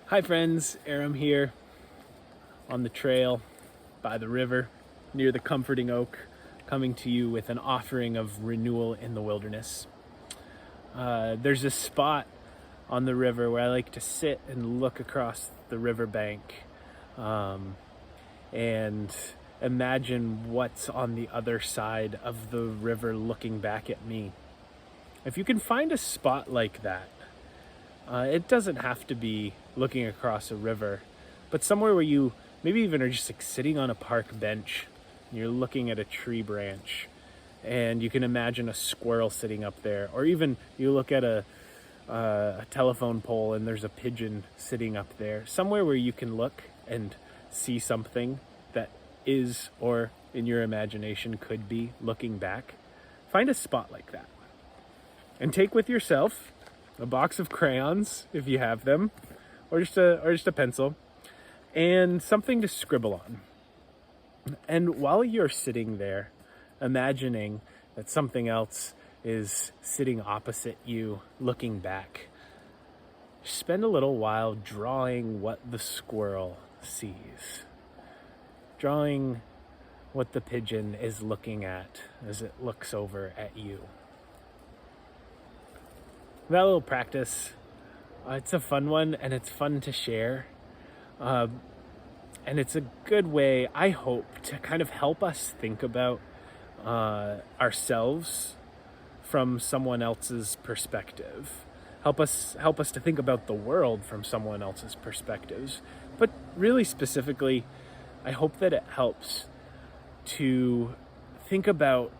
Hi friends, Aram here on the trail by the river near the comforting oak, coming to you with an offering of renewal in the wilderness. There's a spot on the river where I like to sit and look across the riverbank and imagine what's on the other side of the river looking back at me. If you can find a spot like that, it doesn't have to be looking across a river, but somewhere where you maybe even are just like sitting on a park bench and you're looking at a tree branch and you can imagine a squirrel sitting up there, or even you look at a telephone pole and there's a pigeon sitting up there. Somewhere where you can look and see something that is, or in your imagination could be, looking back. Find a spot like that and take with yourself a box of crayons if you have them, or just a pencil, and something to scribble on. And while you're sitting there, imagining that something else is sitting opposite you, looking back, spend a little while drawing what the squirrel sees, drawing what the pigeon is looking at as it looks over at you. That little practice, it's a fun one, and it's fun to share. And it's a good way, I hope, to kind of help us think about ourselves from someone else's perspective. Help us to think about the world from someone else's perspectives. But really specifically, I hope that it helps to think about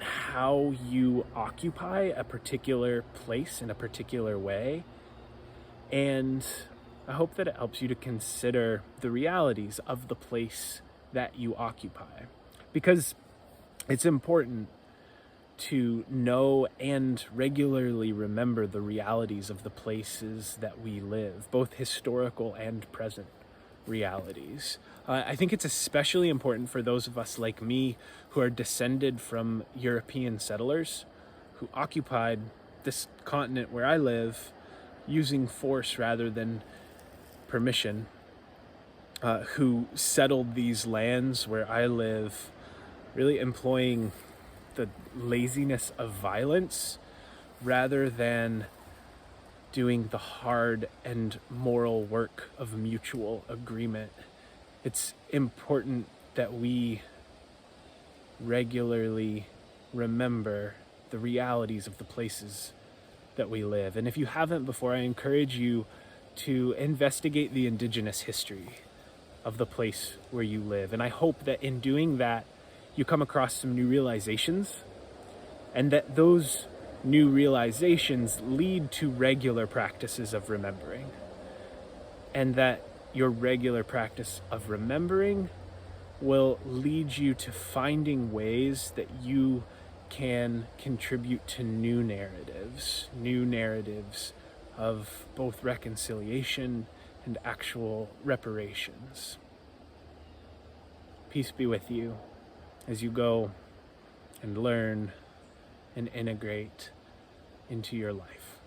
how you occupy a particular place in a particular way. And I hope that it helps you to consider the realities of the place that you occupy. Because it's important to know and regularly remember the realities of the places that we live, both historical and present realities. I think it's especially important for those of us like me who are descended from European settlers who occupied this continent where I live using force rather than permission, who settled these lands where I live, really employing the laziness of violence rather than doing the hard and moral work of mutual agreement. It's important that we regularly remember the realities of the places that we live. And if you haven't before, I encourage you to investigate the indigenous history of the place where you live. And I hope that in doing that, you come across some new realizations, and that those new realizations lead to regular practices of remembering. And that your regular practice of remembering will lead you to finding ways that you can contribute to new narratives of both reconciliation and actual reparations. Peace be with you as you go and learn and integrate into your life.